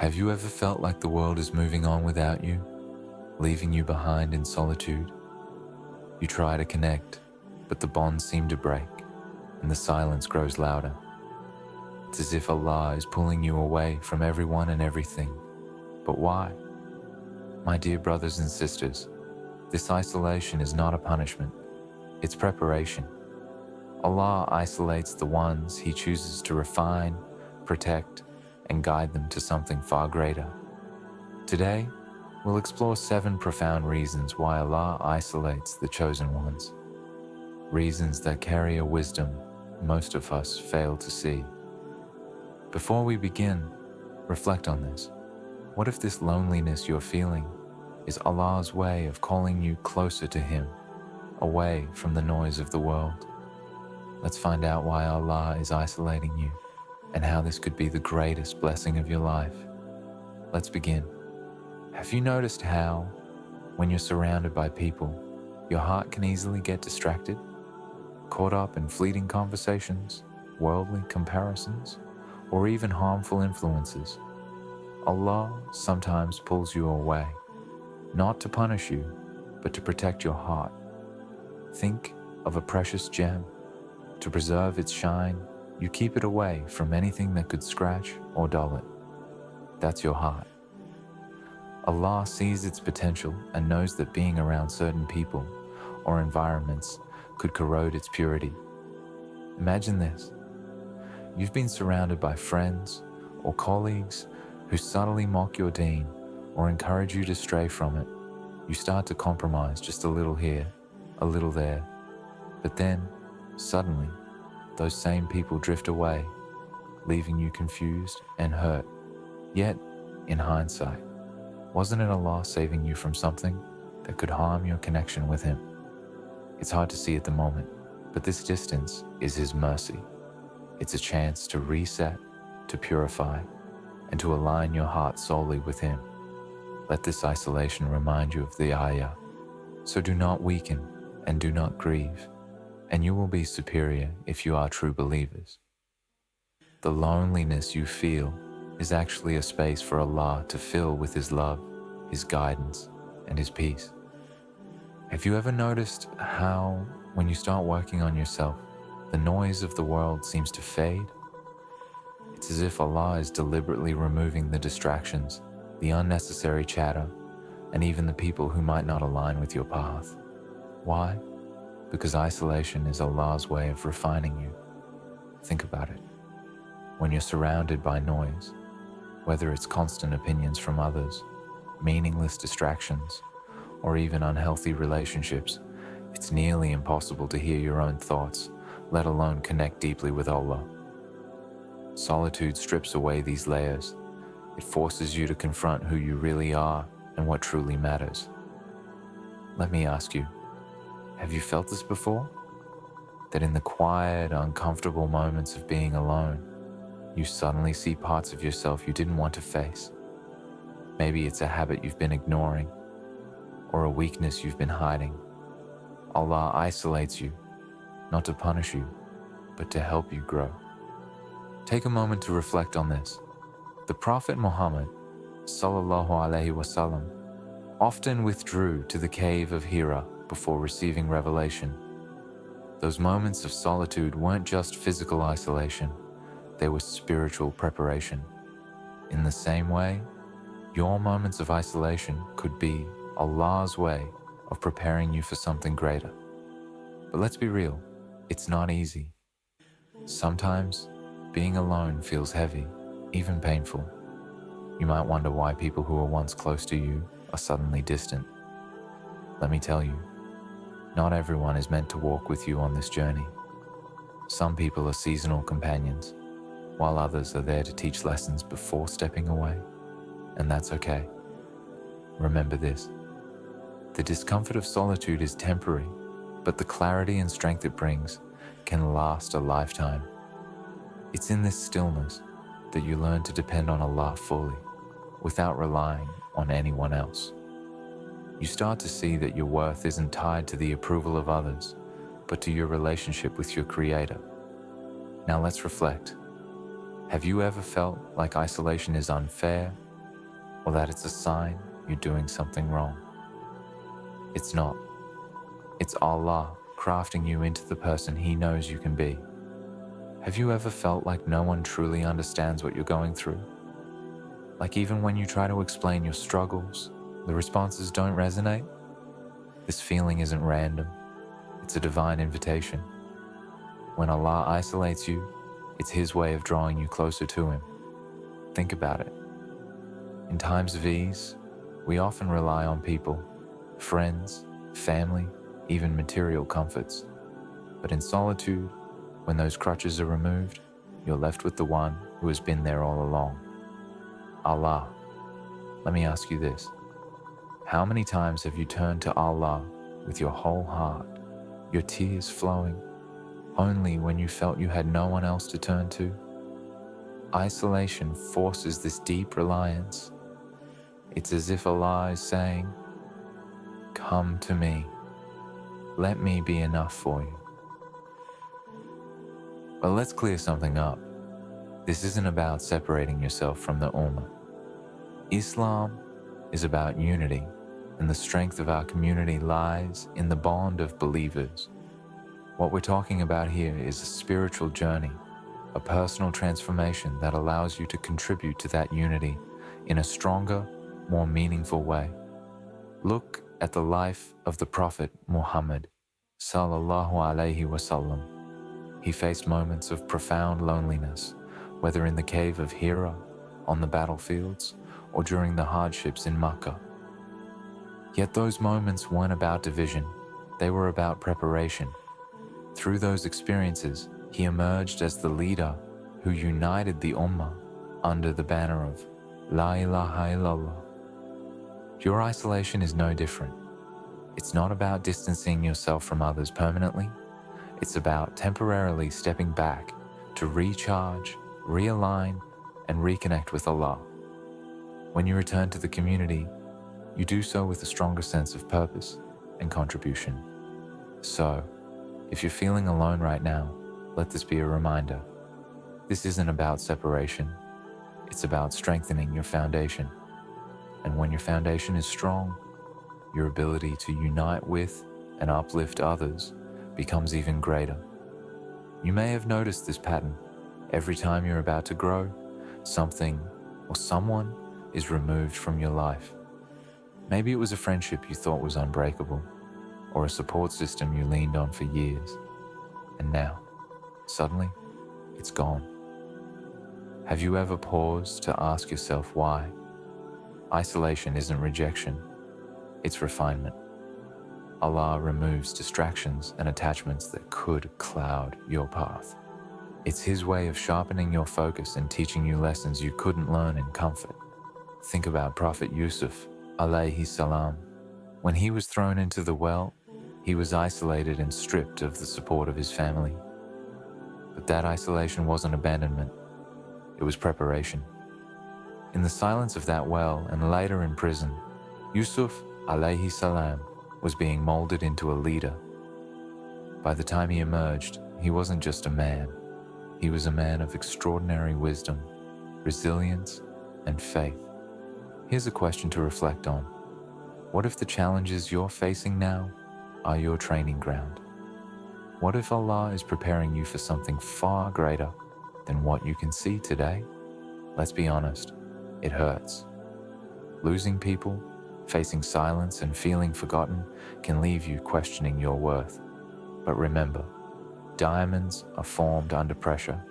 Have you ever felt like the world is moving on without you, leaving you behind in solitude? You try to connect, but the bonds seem to break, and the silence grows louder. It's as if Allah is pulling you away from everyone and everything. But why? My dear brothers and sisters, this isolation is not a punishment, it's preparation. Allah isolates the ones He chooses to refine, protect, and guide them to something far greater. Today, we'll explore 7 profound reasons why Allah isolates the chosen ones. Reasons that carry a wisdom most of us fail to see. Before we begin, reflect on this. What if this loneliness you're feeling is Allah's way of calling you closer to Him, away from the noise of the world? Let's find out why Allah is isolating you and how this could be the greatest blessing of your life. Let's begin. Have you noticed how, when you're surrounded by people, your heart can easily get distracted, caught up in fleeting conversations, worldly comparisons, or even harmful influences? Allah sometimes pulls you away, not to punish you, but to protect your heart. Think of a precious gem. To preserve its shine, you keep it away from anything that could scratch or dull it. That's your heart. Allah sees its potential and knows that being around certain people or environments could corrode its purity. Imagine this. You've been surrounded by friends or colleagues who subtly mock your deen or encourage you to stray from it. You start to compromise just a little here, a little there. But then, suddenly, those same people drift away, leaving you confused and hurt. Yet, in hindsight, wasn't it Allah saving you from something that could harm your connection with Him? It's hard to see at the moment, but this distance is His mercy. It's a chance to reset, to purify, and to align your heart solely with Him. Let this isolation remind you of the ayah. So do not weaken and do not grieve, and you will be superior if you are true believers. The loneliness you feel is actually a space for Allah to fill with His love, His guidance, and His peace. Have you ever noticed how, when you start working on yourself, the noise of the world seems to fade? It's as if Allah is deliberately removing the distractions, the unnecessary chatter, and even the people who might not align with your path. Why? Because isolation is Allah's way of refining you. Think about it. When you're surrounded by noise, whether it's constant opinions from others, meaningless distractions, or even unhealthy relationships, it's nearly impossible to hear your own thoughts, let alone connect deeply with Allah. Solitude strips away these layers. It forces you to confront who you really are and what truly matters. Let me ask you, have you felt this before? That in the quiet, uncomfortable moments of being alone, you suddenly see parts of yourself you didn't want to face. Maybe it's a habit you've been ignoring, or a weakness you've been hiding. Allah isolates you, not to punish you, but to help you grow. Take a moment to reflect on this. The Prophet Muhammad, sallallahu alaihi wasallam, often withdrew to the cave of Hira before receiving revelation. Those moments of solitude weren't just physical isolation, they were spiritual preparation. In the same way, your moments of isolation could be Allah's way of preparing you for something greater. But let's be real, it's not easy. Sometimes, being alone feels heavy, even painful. You might wonder why people who were once close to you are suddenly distant. Let me tell you, not everyone is meant to walk with you on this journey. Some people are seasonal companions, while others are there to teach lessons before stepping away, and that's okay. Remember this, the discomfort of solitude is temporary, but the clarity and strength it brings can last a lifetime. It's in this stillness that you learn to depend on Allah fully, without relying on anyone else. You start to see that your worth isn't tied to the approval of others, but to your relationship with your Creator. Now let's reflect. Have you ever felt like isolation is unfair or that it's a sign you're doing something wrong. It's not. It's Allah crafting you into the person He knows you can be. Have you ever felt like no one truly understands what you're going through? Like even when you try to explain your struggles, the responses don't resonate? This feeling isn't random. It's a divine invitation. When Allah isolates you, it's His way of drawing you closer to Him. Think about it. In times of ease, we often rely on people, friends, family, even material comforts. But in solitude, when those crutches are removed, you're left with the one who has been there all along. Allah. Let me ask you this. How many times have you turned to Allah with your whole heart, your tears flowing, only when you felt you had no one else to turn to? Isolation forces this deep reliance. It's as if Allah is saying, "Come to me. Let me be enough for you." But let's clear something up. This isn't about separating yourself from the Ummah. Islam is about unity, and the strength of our community lies in the bond of believers. What we're talking about here is a spiritual journey, a personal transformation that allows you to contribute to that unity in a stronger, more meaningful way. Look at the life of the Prophet Muhammad, sallallahu alaihi wasallam. He faced moments of profound loneliness, whether in the cave of Hira, on the battlefields, or during the hardships in Makkah. Yet those moments weren't about division, they were about preparation. Through those experiences, he emerged as the leader who united the Ummah under the banner of La ilaha illallah. Your isolation is no different. It's not about distancing yourself from others permanently. It's about temporarily stepping back to recharge, realign, and reconnect with Allah. When you return to the community, you do so with a stronger sense of purpose and contribution. So, if you're feeling alone right now, let this be a reminder. This isn't about separation. It's about strengthening your foundation. And when your foundation is strong, your ability to unite with and uplift others becomes even greater. You may have noticed this pattern. Every time you're about to grow, something or someone is removed from your life. Maybe it was a friendship you thought was unbreakable, or a support system you leaned on for years. And now, suddenly, it's gone. Have you ever paused to ask yourself why? Isolation isn't rejection, it's refinement. Allah removes distractions and attachments that could cloud your path. It's His way of sharpening your focus and teaching you lessons you couldn't learn in comfort. Think about Prophet Yusuf, alayhi salam. When he was thrown into the well, he was isolated and stripped of the support of his family. But that isolation wasn't abandonment, it was preparation. In the silence of that well and later in prison, Yusuf, alayhi salam, was being molded into a leader. By the time he emerged, he wasn't just a man. He was a man of extraordinary wisdom, resilience, and faith. Here's a question to reflect on. What if the challenges you're facing now are your training ground? What if Allah is preparing you for something far greater than what you can see today? Let's be honest, it hurts. Losing people, facing silence, and feeling forgotten can leave you questioning your worth. But remember, diamonds are formed under pressure,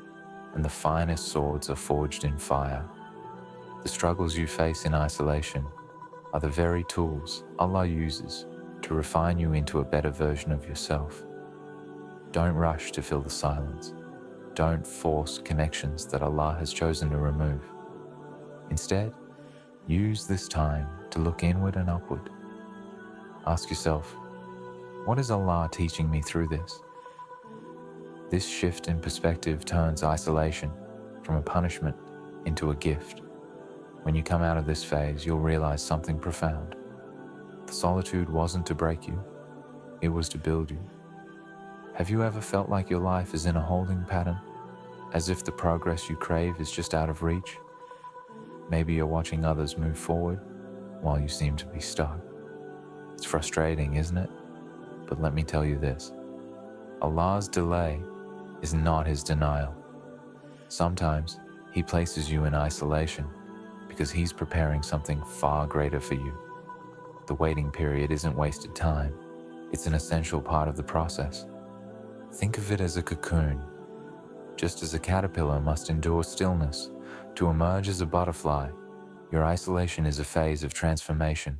and the finest swords are forged in fire. The struggles you face in isolation are the very tools Allah uses to refine you into a better version of yourself. Don't rush to fill the silence. Don't force connections that Allah has chosen to remove. Instead, use this time to look inward and upward. Ask yourself, what is Allah teaching me through this? This shift in perspective turns isolation from a punishment into a gift. When you come out of this phase, you'll realize something profound. The solitude wasn't to break you, it was to build you. Have you ever felt like your life is in a holding pattern, as if the progress you crave is just out of reach? Maybe you're watching others move forward while you seem to be stuck. It's frustrating, isn't it? But let me tell you this. Allah's delay is not his denial. Sometimes he places you in isolation because he's preparing something far greater for you. The waiting period isn't wasted time. It's an essential part of the process. Think of it as a cocoon. Just as a caterpillar must endure stillness to emerge as a butterfly, your isolation is a phase of transformation.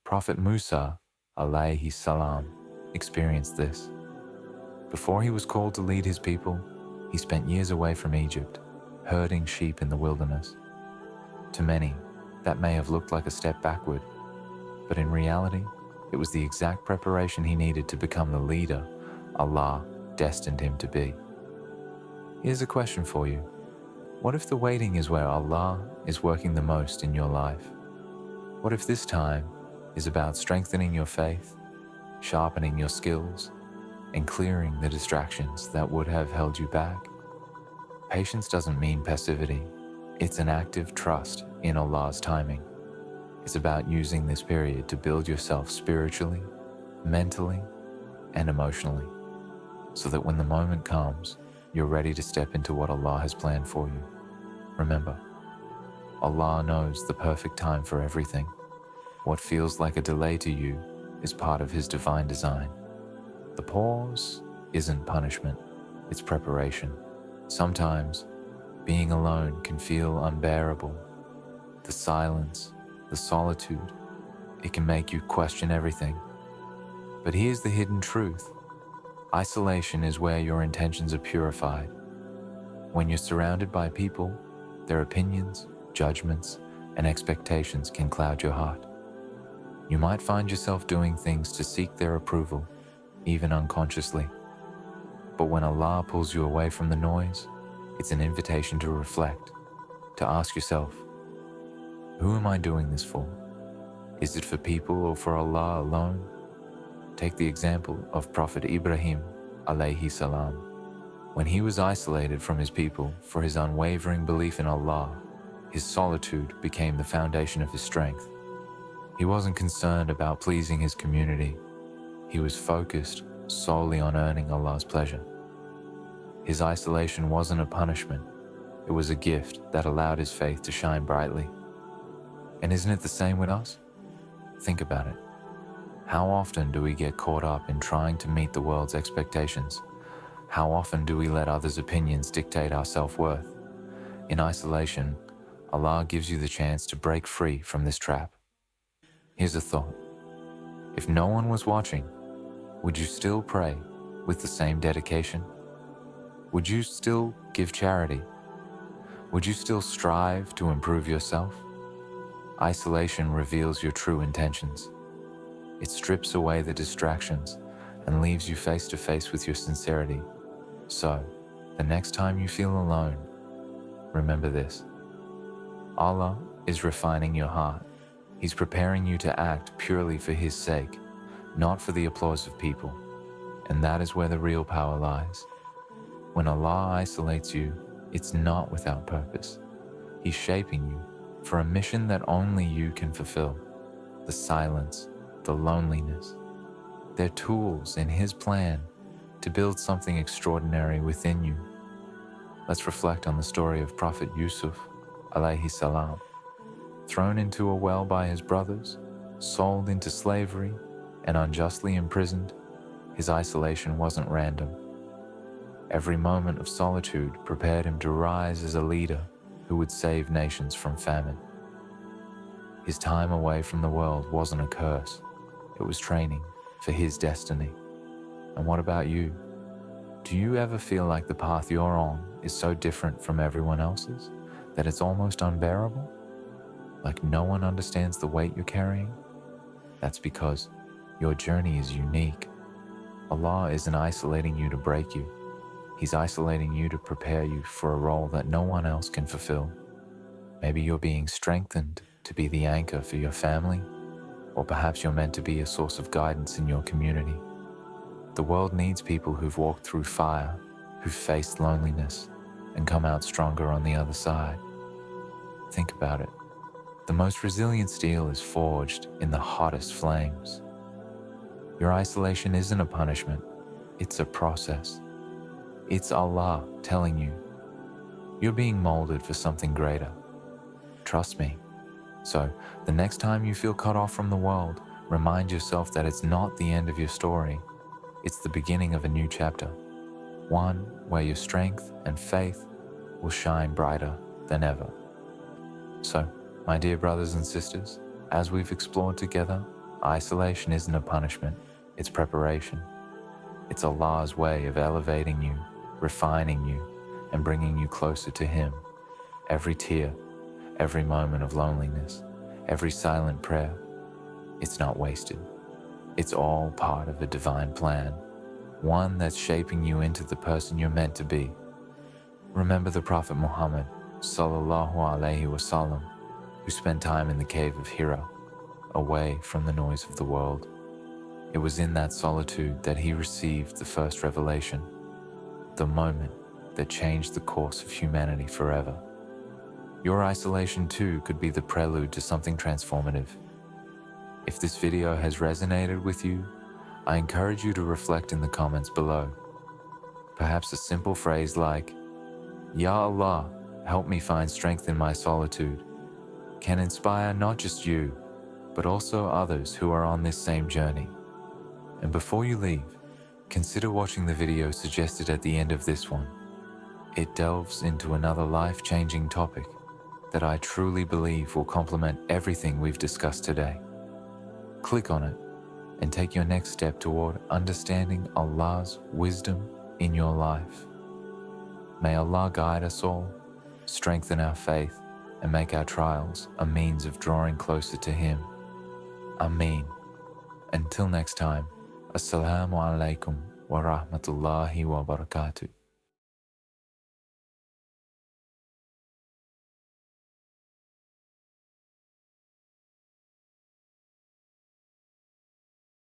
Prophet Musa, alayhi salam, experienced this. Before he was called to lead his people, he spent years away from Egypt, herding sheep in the wilderness. To many, that may have looked like a step backward, but in reality, it was the exact preparation he needed to become the leader Allah destined him to be. Here's a question for you. What if the waiting is where Allah is working the most in your life? What if this time is about strengthening your faith, sharpening your skills, and clearing the distractions that would have held you back? Patience doesn't mean passivity. It's an active trust in Allah's timing. It's about using this period to build yourself spiritually, mentally, and emotionally, so that when the moment comes, you're ready to step into what Allah has planned for you. Remember, Allah knows the perfect time for everything. What feels like a delay to you is part of His divine design. The pause isn't punishment, it's preparation. Sometimes, being alone can feel unbearable. The silence, the solitude, it can make you question everything. But here's the hidden truth. Isolation is where your intentions are purified. When you're surrounded by people, their opinions, judgments, and expectations can cloud your heart. You might find yourself doing things to seek their approval, even unconsciously. But when Allah pulls you away from the noise, it's an invitation to reflect, to ask yourself, who am I doing this for? Is it for people or for Allah alone? Take the example of Prophet Ibrahim, alayhi salam. When he was isolated from his people for his unwavering belief in Allah, his solitude became the foundation of his strength. He wasn't concerned about pleasing his community. He was focused solely on earning Allah's pleasure. His isolation wasn't a punishment. It was a gift that allowed his faith to shine brightly. And isn't it the same with us? Think about it. How often do we get caught up in trying to meet the world's expectations? How often do we let others' opinions dictate our self-worth? In isolation, Allah gives you the chance to break free from this trap. Here's a thought. If no one was watching, would you still pray with the same dedication? Would you still give charity? Would you still strive to improve yourself? Isolation reveals your true intentions. It strips away the distractions and leaves you face to face with your sincerity. So, the next time you feel alone, remember this. Allah is refining your heart. He's preparing you to act purely for His sake, not for the applause of people. And that is where the real power lies. When Allah isolates you, it's not without purpose. He's shaping you for a mission that only you can fulfill. The silence, the loneliness, they're tools in His plan to build something extraordinary within you. Let's reflect on the story of Prophet Yusuf, alayhi salam. Thrown into a well by his brothers, sold into slavery, and unjustly imprisoned, his isolation wasn't random. Every moment of solitude prepared him to rise as a leader who would save nations from famine. His time away from the world wasn't a curse, it was training for his destiny. And what about you? Do you ever feel like the path you're on is so different from everyone else's that it's almost unbearable? Like no one understands the weight you're carrying? That's because your journey is unique. Allah isn't isolating you to break you. He's isolating you to prepare you for a role that no one else can fulfill. Maybe you're being strengthened to be the anchor for your family, or perhaps you're meant to be a source of guidance in your community. The world needs people who've walked through fire, who've faced loneliness, and come out stronger on the other side. Think about it. The most resilient steel is forged in the hottest flames. Your isolation isn't a punishment, it's a process. It's Allah telling you, you're being molded for something greater. Trust me. So, the next time you feel cut off from the world, remind yourself that it's not the end of your story, it's the beginning of a new chapter. One where your strength and faith will shine brighter than ever. So, my dear brothers and sisters, as we've explored together, isolation isn't a punishment, it's preparation. It's Allah's way of elevating you, refining you, and bringing you closer to Him. Every tear, every moment of loneliness, every silent prayer, it's not wasted. It's all part of a divine plan, one that's shaping you into the person you're meant to be. Remember the Prophet Muhammad, sallallahu alaihi wasallam, who spent time in the cave of Hira, away from the noise of the world. It was in that solitude that he received the first revelation, the moment that changed the course of humanity forever. Your isolation too could be the prelude to something transformative. If this video has resonated with you, I encourage you to reflect in the comments below. Perhaps a simple phrase like, Ya Allah, help me find strength in my solitude, can inspire not just you, but also others who are on this same journey. And before you leave, consider watching the video suggested at the end of this one. It delves into another life-changing topic that I truly believe will complement everything we've discussed today. Click on it and take your next step toward understanding Allah's wisdom in your life. May Allah guide us all, strengthen our faith, and make our trials a means of drawing closer to Him. Ameen. Until next time, Assalamu alaikum wa rahmatullahi wa barakatuh.